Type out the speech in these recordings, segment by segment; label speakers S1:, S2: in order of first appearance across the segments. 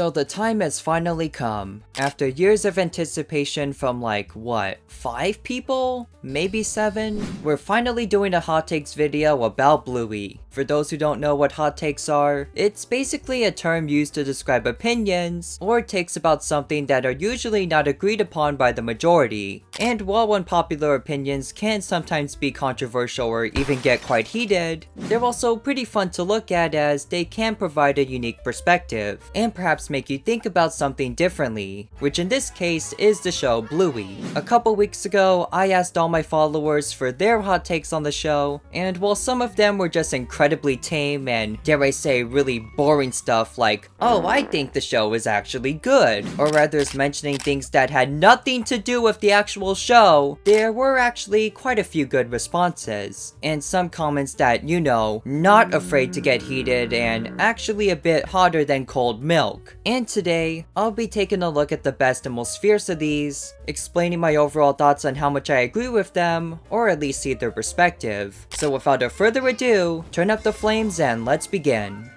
S1: So the time has finally come. After years of anticipation from like, what, 5 people? Maybe 7? We're finally doing a hot takes video about Bluey. For those who don't know what hot takes are, it's basically a term used to describe opinions or takes about something that are usually not agreed upon by the majority. And while unpopular opinions can sometimes be controversial or even get quite heated, they're also pretty fun to look at as they can provide a unique perspective and perhaps make you think about something differently, which in this case is the show Bluey. A couple weeks ago, I asked all my followers for their hot takes on the show, and while some of them were just incredibly tame and, dare I say, really boring stuff like, oh, I think the show is actually good, or others mentioning things that had nothing to do with the actual show, there were actually quite a few good responses, and some comments that, you know, not afraid to get heated and actually a bit hotter than cold milk. And today, I'll be taking a look at the best and most fierce of these, explaining my overall thoughts on how much I agree with them, or at least see their perspective. So without further ado, turn up the flames and let's begin.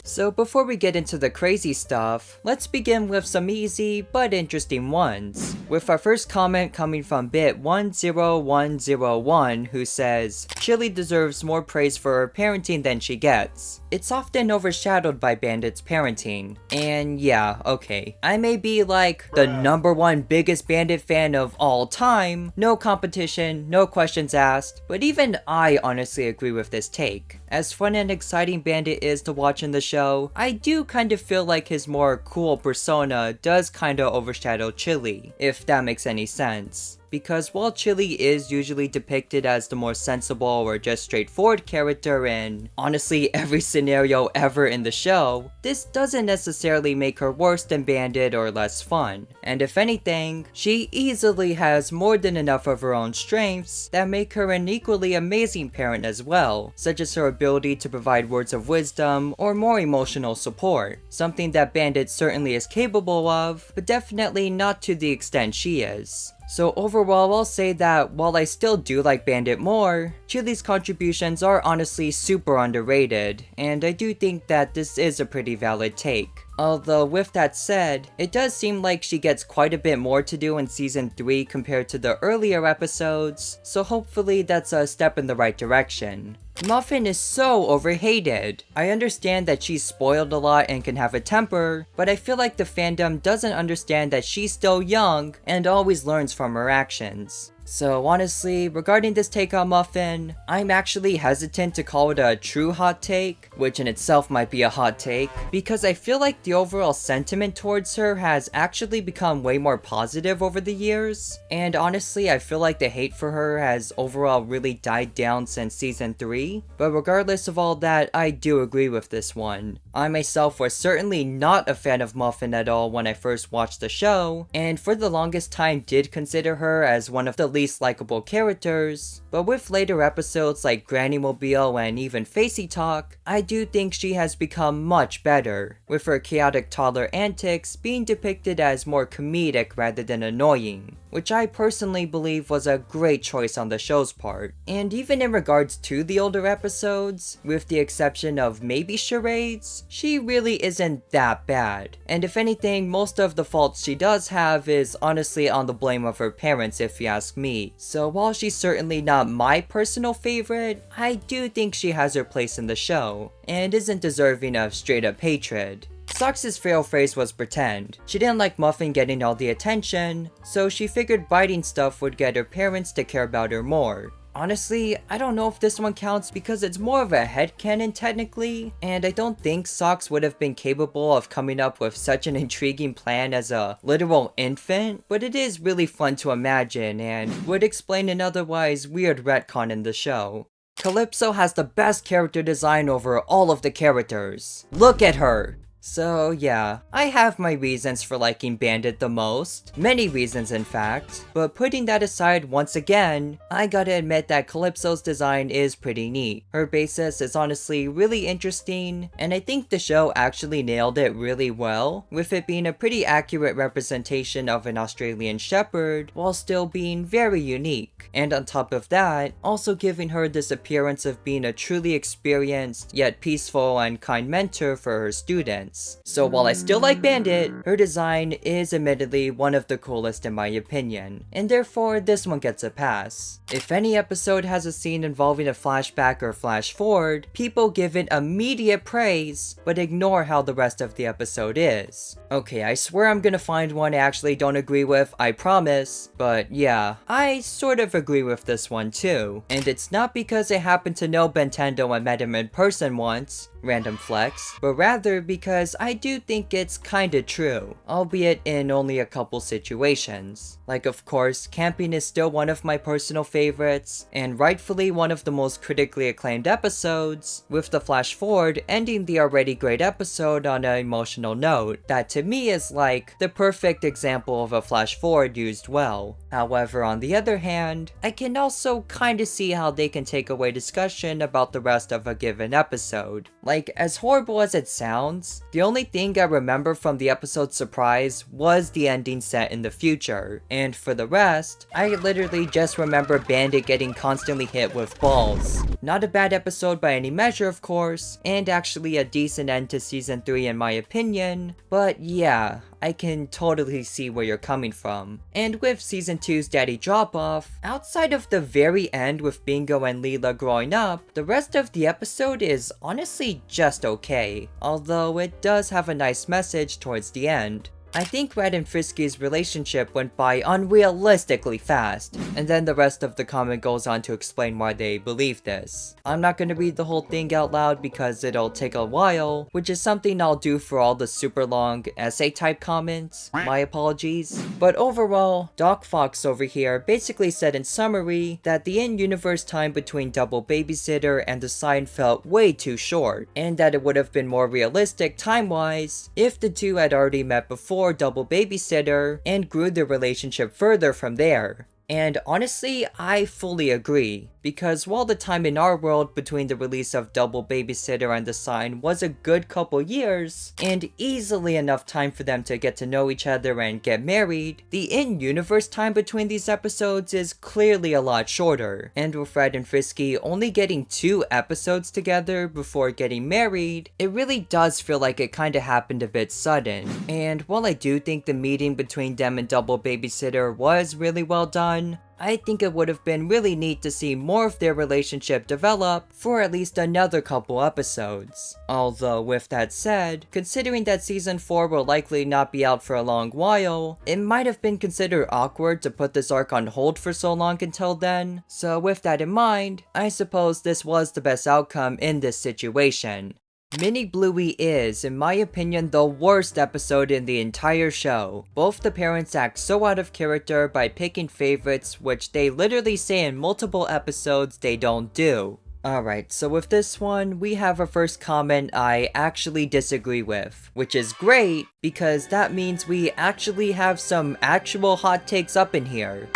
S1: So before we get into the crazy stuff, let's begin with some easy but interesting ones. With our first comment coming from bit10101 who says, Chile deserves more praise for her parenting than she gets. It's often overshadowed by Bandit's parenting. And yeah, okay. I may be like the #1 biggest Bandit fan of all time, no competition, no questions asked, but even I honestly agree with this take. As fun and exciting Bandit is to watch in the show, I do kind of feel like his more cool persona does kinda overshadow Chile, if that makes any sense. Because while Chile is usually depicted as the more sensible or just straightforward character in honestly every scenario ever in the show, this doesn't necessarily make her worse than Bandit or less fun. And if anything, she easily has more than enough of her own strengths that make her an equally amazing parent as well, such as her ability to provide words of wisdom or more emotional support, something that Bandit certainly is capable of, but definitely not to the extent she is. So overall, I'll say that while I still do like Bandit more, Chile's contributions are honestly super underrated, and I do think that this is a pretty valid take. Although with that said, it does seem like she gets quite a bit more to do in season 3 compared to the earlier episodes, so hopefully that's a step in the right direction. Muffin is so overhated. I understand that she's spoiled a lot and can have a temper, but I feel like the fandom doesn't understand that she's still young and always learns from her actions. So honestly, regarding this take on Muffin, I'm actually hesitant to call it a true hot take, which in itself might be a hot take, because I feel like the overall sentiment towards her has actually become way more positive over the years, and honestly I feel like the hate for her has overall really died down since season 3, but regardless of all that, I do agree with this one. I myself was certainly not a fan of Muffin at all when I first watched the show, and for the longest time did consider her as one of the least likable characters, but with later episodes like Granny Mobile and even Facey Talk, I do think she has become much better, with her chaotic toddler antics being depicted as more comedic rather than annoying, which I personally believe was a great choice on the show's part. And even in regards to the older episodes, with the exception of maybe charades, she really isn't that bad. And if anything, most of the faults she does have is honestly on the blame of her parents if you ask me. So while she's certainly not my personal favorite, I do think she has her place in the show, and isn't deserving of straight up hatred. Sox's fail phrase was pretend. She didn't like Muffin getting all the attention, so she figured biting stuff would get her parents to care about her more. Honestly, I don't know if this one counts because it's more of a headcanon technically, and I don't think Sox would have been capable of coming up with such an intriguing plan as a literal infant, but it is really fun to imagine and would explain an otherwise weird retcon in the show. Calypso has the best character design over all of the characters. Look at her! So yeah, I have my reasons for liking Bandit the most, many reasons in fact, but putting that aside once again, I gotta admit that Calypso's design is pretty neat. Her basis is honestly really interesting, and I think the show actually nailed it really well, with it being a pretty accurate representation of an Australian Shepherd, while still being very unique, and on top of that, also giving her this appearance of being a truly experienced, yet peaceful and kind mentor for her students. sense. So while I still like Bandit, her design is admittedly one of the coolest in my opinion, and therefore this one gets a pass. If any episode has a scene involving a flashback or flash forward, people give it immediate praise, but ignore how the rest of the episode is. Okay, I swear I'm gonna find one I actually don't agree with, I promise, but yeah, I sort of agree with this one too. And it's not because I happen to know Bentendo and met him in person once, random flex, but rather because I do think it's kinda true, albeit in only a couple situations. Like, of course, camping is still one of my personal favorites, and rightfully one of the most critically acclaimed episodes, with the flash forward ending the already great episode on an emotional note that to me is like the perfect example of a flash forward used well. However, on the other hand, I can also kinda see how they can take away discussion about the rest of a given episode. Like, as horrible as it sounds, the only thing I remember from the episode's surprise was the ending set in the future, and for the rest, I literally just remember Bandit getting constantly hit with balls. Not a bad episode by any measure, of course, and actually a decent end to season 3 in my opinion, but yeah, I can totally see where you're coming from. And with season 2's daddy drop-off, outside of the very end with Bingo and Leela growing up, the rest of the episode is honestly just okay, although it does have a nice message towards the end. I think Red and Frisky's relationship went by unrealistically fast, and then the rest of the comment goes on to explain why they believe this. I'm not gonna read the whole thing out loud because it'll take a while, which is something I'll do for all the super long essay type comments, my apologies. But overall, Doc Fox over here basically said in summary that the in-universe time between Double Babysitter and the sign felt way too short, and that it would have been more realistic time-wise if the two had already met before Double Babysitter and grew their relationship further from there. And honestly, I fully agree, because while the time in our world between the release of Double Babysitter and The Sign was a good couple years, and easily enough time for them to get to know each other and get married, the in-universe time between these episodes is clearly a lot shorter, and with Red and Frisky only getting 2 episodes together before getting married, it really does feel like it kinda happened a bit sudden. And while I do think the meeting between them and Double Babysitter was really well done, I think it would have been really neat to see more of their relationship develop for at least another couple episodes. Although with that said, considering that season 4 will likely not be out for a long while, it might have been considered awkward to put this arc on hold for so long until then. So with that in mind, I suppose this was the best outcome in this situation. Mini Bluey is, in my opinion, the worst episode in the entire show. Both the parents act so out of character by picking favorites, which they literally say in multiple episodes they don't do. Alright, so with this one, we have our first comment I actually disagree with, which is great, because that means we actually have some actual hot takes up in here.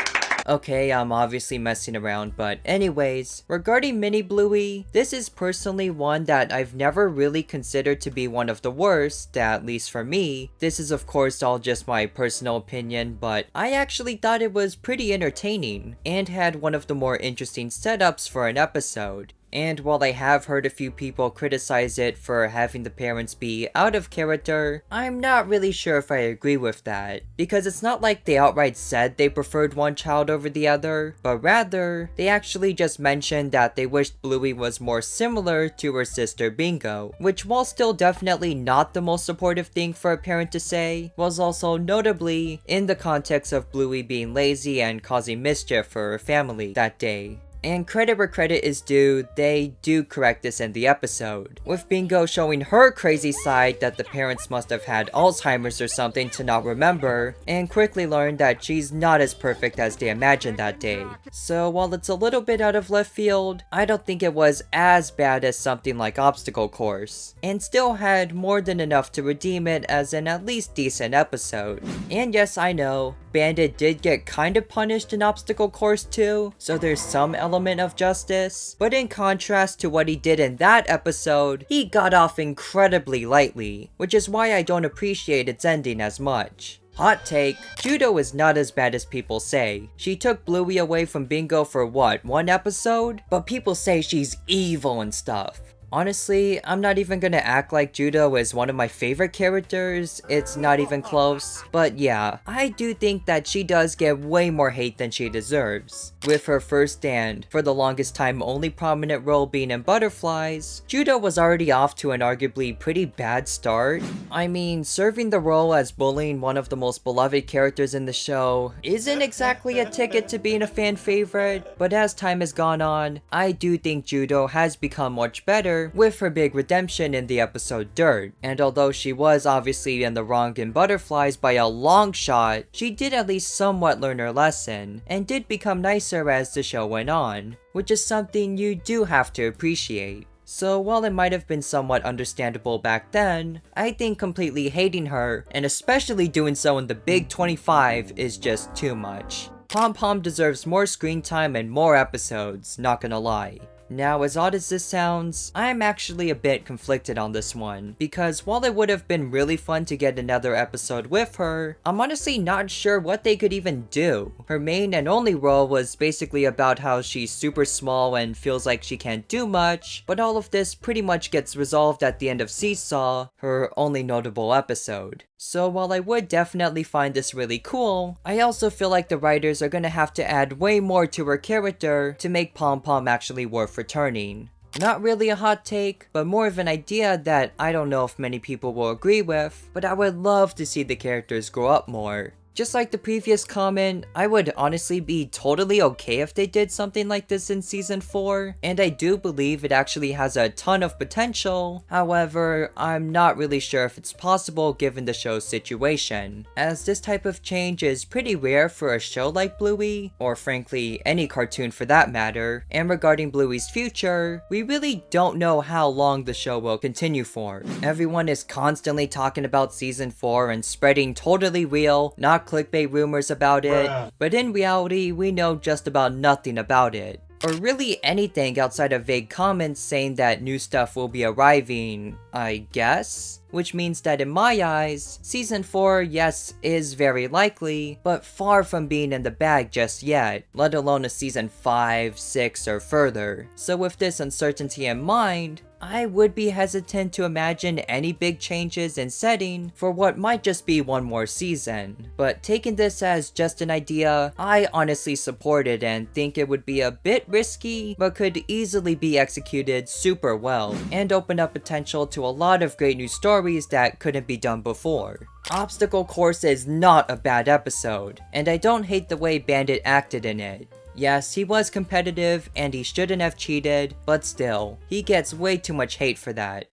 S1: Okay, I'm obviously messing around, but anyways, regarding Mini Bluey, this is personally one that I've never really considered to be one of the worst, at least for me. This is of course all just my personal opinion, but I actually thought it was pretty entertaining, and had one of the more interesting setups for an episode. And while I have heard a few people criticize it for having the parents be out of character, I'm not really sure if I agree with that. Because it's not like they outright said they preferred one child over the other, but rather, they actually just mentioned that they wished Bluey was more similar to her sister Bingo, which while still definitely not the most supportive thing for a parent to say, was also notably in the context of Bluey being lazy and causing mischief for her family that day. And credit where credit is due, they do correct this in the episode, with Bingo showing her crazy side that the parents must have had Alzheimer's or something to not remember, and quickly learned that she's not as perfect as they imagined that day. So while it's a little bit out of left field, I don't think it was as bad as something like Obstacle Course, and still had more than enough to redeem it as an at least decent episode. And yes, I know, Bandit did get kinda punished in Obstacle Course too, so there's some element of justice, but in contrast to what he did in that episode, he got off incredibly lightly, which is why I don't appreciate its ending as much. Hot take, Judo is not as bad as people say. She took Bluey away from Bingo for what, 1 episode? But people say she's evil and stuff. Honestly, I'm not even gonna act like Judo is one of my favorite characters, it's not even close. But yeah, I do think that she does get way more hate than she deserves. With her first and, for the longest time, only prominent role being in Butterflies, Judo was already off to an arguably pretty bad start. I mean, serving the role as bullying one of the most beloved characters in the show isn't exactly a ticket to being a fan favorite, but as time has gone on, I do think Judo has become much better with her big redemption in the episode Dirt. And although she was obviously in the wrong in Butterflies by a long shot, she did at least somewhat learn her lesson, and did become nicer as the show went on, which is something you do have to appreciate. So while it might have been somewhat understandable back then, I think completely hating her, and especially doing so in the Big 25, is just too much. Pom Pom deserves more screen time and more episodes, not gonna lie. Now, as odd as this sounds, I'm actually a bit conflicted on this one, because while it would have been really fun to get another episode with her, I'm honestly not sure what they could even do. Her main and only role was basically about how she's super small and feels like she can't do much, but all of this pretty much gets resolved at the end of Seesaw, her only notable episode. So while I would definitely find this really cool, I also feel like the writers are gonna have to add way more to her character to make Pom Pom actually worth returning. Not really a hot take, but more of an idea that I don't know if many people will agree with, but I would love to see the characters grow up more. Just like the previous comment, I would honestly be totally okay if they did something like this in season 4, and I do believe it actually has a ton of potential. However, I'm not really sure if it's possible given the show's situation, as this type of change is pretty rare for a show like Bluey, or frankly, any cartoon for that matter, and regarding Bluey's future, we really don't know how long the show will continue for. Everyone is constantly talking about season 4 and spreading totally real, not clickbait rumors about it, but in reality, we know just about nothing about it. Or really anything outside of vague comments saying that new stuff will be arriving, I guess? Which means that in my eyes, season 4, yes, is very likely, but far from being in the bag just yet, let alone a season 5, 6, or further. So with this uncertainty in mind, I would be hesitant to imagine any big changes in setting for what might just be one more season. But taking this as just an idea, I honestly support it and think it would be a bit risky, but could easily be executed super well, and open up potential to a lot of great new stories that couldn't be done before. Obstacle Course is not a bad episode, and I don't hate the way Bandit acted in it. Yes, he was competitive and he shouldn't have cheated, but still, he gets way too much hate for that.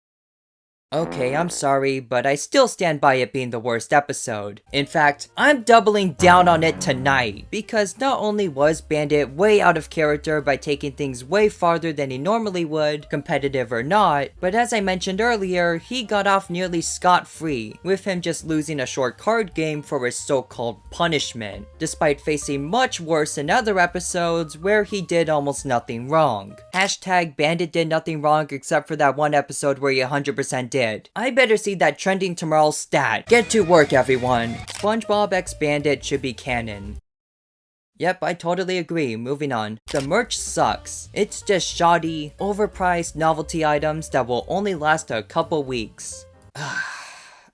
S1: Okay, I'm sorry, but I still stand by it being the worst episode. In fact, I'm doubling down on it tonight, because not only was Bandit way out of character by taking things way farther than he normally would, competitive or not, but as I mentioned earlier, he got off nearly scot-free, with him just losing a short card game for his so-called punishment, despite facing much worse in other episodes where he did almost nothing wrong. Hashtag Bandit did nothing wrong except for that one episode where he 100% did. I better see that trending tomorrow stat. Get to work, everyone. SpongeBob x Bandit should be canon. Yep, I totally agree. Moving on. The merch sucks. It's just shoddy, overpriced novelty items that will only last a couple weeks.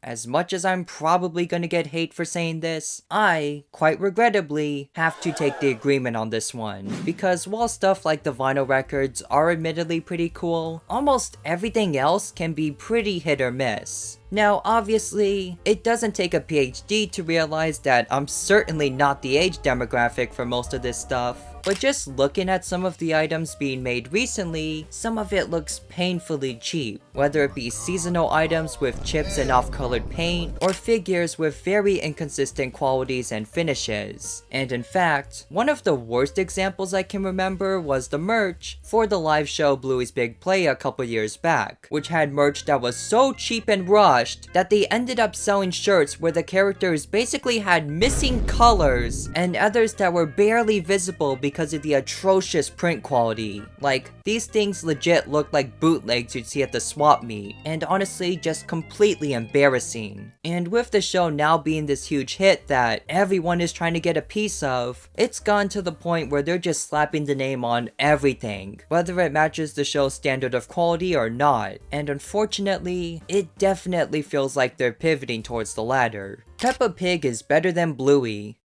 S1: As much as I'm probably gonna get hate for saying this, I, quite regrettably, have to take the agreement on this one. Because while stuff like the vinyl records are admittedly pretty cool, almost everything else can be pretty hit or miss. Now, obviously, it doesn't take a PhD to realize that I'm certainly not the age demographic for most of this stuff, but just looking at some of the items being made recently, some of it looks painfully cheap, whether it be seasonal items with chips and off-colored paint, or figures with very inconsistent qualities and finishes. And in fact, one of the worst examples I can remember was the merch for the live show Bluey's Big Play a couple years back, which had merch that was so cheap and rushed that they ended up selling shirts where the characters basically had missing colors and others that were barely visible because because of the atrocious print quality. Like, these things legit look like bootlegs you'd see at the swap meet, and honestly just completely embarrassing. And with the show now being this huge hit that everyone is trying to get a piece of, it's gone to the point where they're just slapping the name on everything, whether it matches the show's standard of quality or not, and unfortunately, it definitely feels like they're pivoting towards the latter. Peppa Pig is better than Bluey.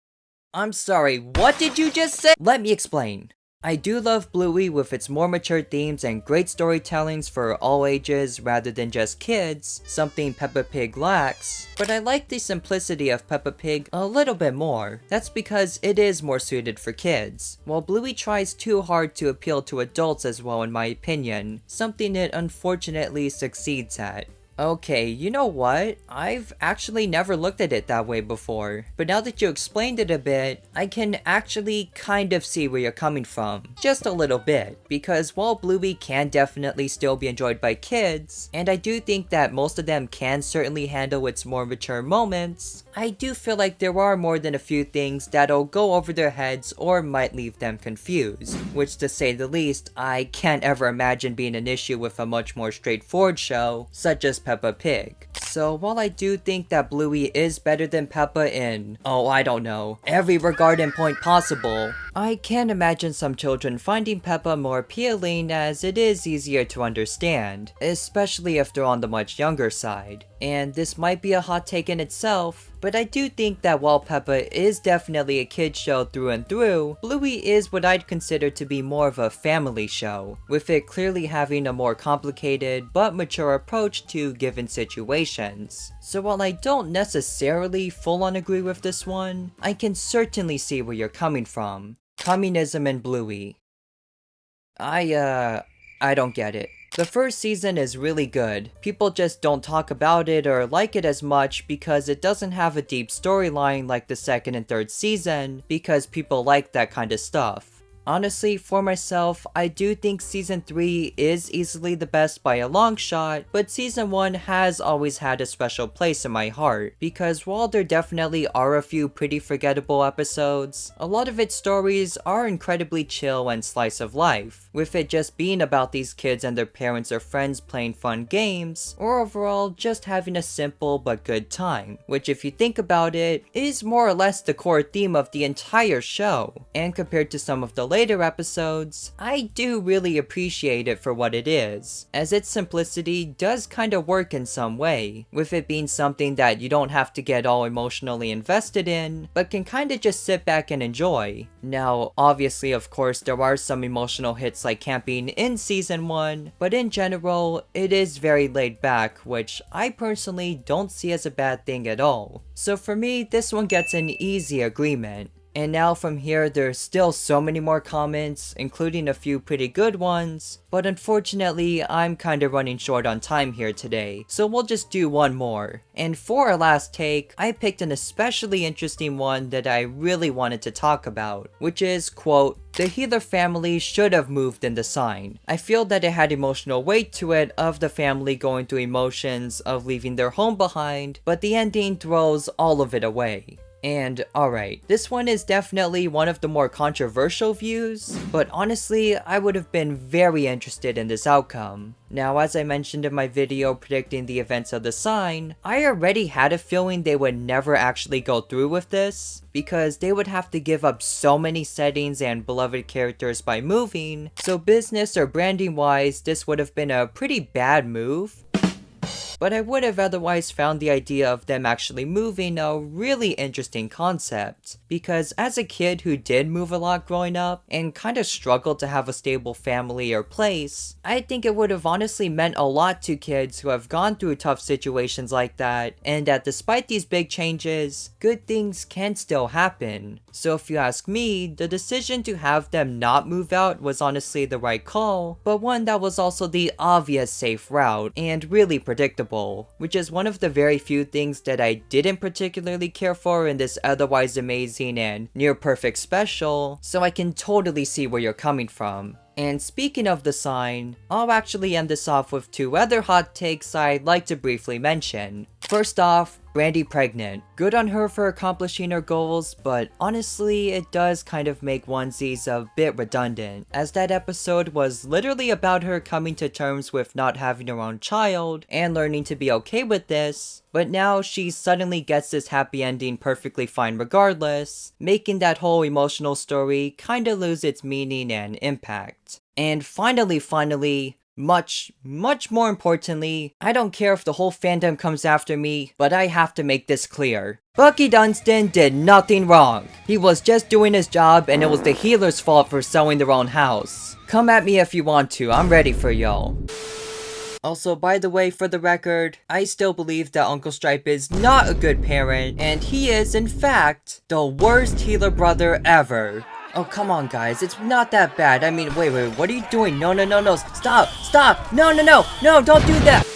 S1: I'm sorry, what did you just say? Let me explain. I do love Bluey with its more mature themes and great storytellings for all ages rather than just kids, something Peppa Pig lacks, but I like the simplicity of Peppa Pig a little bit more. That's because it is more suited for kids, while Bluey tries too hard to appeal to adults as well in my opinion, something it unfortunately succeeds at. Okay, you know what? I've actually never looked at it that way before, but now that you explained it a bit, I can actually kind of see where you're coming from. Just a little bit, because while Bluey can definitely still be enjoyed by kids, and I do think that most of them can certainly handle its more mature moments, I do feel like there are more than a few things that'll go over their heads or might leave them confused, which to say the least, I can't ever imagine being an issue with a much more straightforward show, such as Peppa Pig. So while I do think that Bluey is better than Peppa in, oh I don't know, every regard and point possible, I can imagine some children finding Peppa more appealing as it is easier to understand, especially if they're on the much younger side. And this might be a hot take in itself, but I do think that while Peppa is definitely a kid's show through and through, Bluey is what I'd consider to be more of a family show, with it clearly having a more complicated but mature approach to given situations. So while I don't necessarily full on agree with this one, I can certainly see where you're coming from. Communism and Bluey. I don't get it. The first season is really good. People just don't talk about it or like it as much because it doesn't have a deep storyline like the second and third season, because people like that kind of stuff. Honestly, for myself, I do think Season 3 is easily the best by a long shot, but Season 1 has always had a special place in my heart, because while there definitely are a few pretty forgettable episodes, a lot of its stories are incredibly chill and slice of life, with it just being about these kids and their parents or friends playing fun games, or overall just having a simple but good time, which if you think about it, is more or less the core theme of the entire show, and compared to some of the later episodes, I do really appreciate it for what it is, as its simplicity does kinda work in some way, with it being something that you don't have to get all emotionally invested in, but can kinda just sit back and enjoy. Now, obviously of course there are some emotional hits like camping in Season 1, but in general, it is very laid back, which I personally don't see as a bad thing at all. So for me, this one gets an easy agreement. And now from here, there's still so many more comments, including a few pretty good ones, but unfortunately, I'm kinda running short on time here today, so we'll just do one more. And for our last take, I picked an especially interesting one that I really wanted to talk about, which is, quote, "The Healer family should have moved in the sign. I feel that it had emotional weight to it of the family going through emotions of leaving their home behind, but the ending throws all of it away." And alright, this one is definitely one of the more controversial views, but honestly, I would have been very interested in this outcome. Now, as I mentioned in my video predicting the events of the sign, I already had a feeling they would never actually go through with this, because they would have to give up so many settings and beloved characters by moving, so business or branding wise, this would have been a pretty bad move. But I would have otherwise found the idea of them actually moving a really interesting concept, because as a kid who did move a lot growing up, and kinda struggled to have a stable family or place, I think it would have honestly meant a lot to kids who have gone through tough situations like that, and that despite these big changes, good things can still happen. So if you ask me, the decision to have them not move out was honestly the right call, but one that was also the obvious safe route, and really predictable, which is one of the very few things that I didn't particularly care for in this otherwise amazing and near perfect special, so I can totally see where you're coming from. And speaking of the sign, I'll actually end this off with two other hot takes I'd like to briefly mention. First off, Brandy pregnant. Good on her for accomplishing her goals, but honestly, it does kind of make onesies a bit redundant, as that episode was literally about her coming to terms with not having her own child and learning to be okay with this, but now she suddenly gets this happy ending perfectly fine regardless, making that whole emotional story kinda lose its meaning and impact. And finally, much more importantly, I don't care if the whole fandom comes after me, but I have to make this clear. Bucky Dunstan did nothing wrong. He was just doing his job, and it was the healer's fault for selling their own house. Come at me if you want to, I'm ready for y'all. Also, by the way, for the record, I still believe that Uncle Stripe is not a good parent, and he is, in fact, the worst healer brother ever. Oh, come on, guys. It's not that bad. I mean, wait. What are you doing? No. Stop. No, don't do that.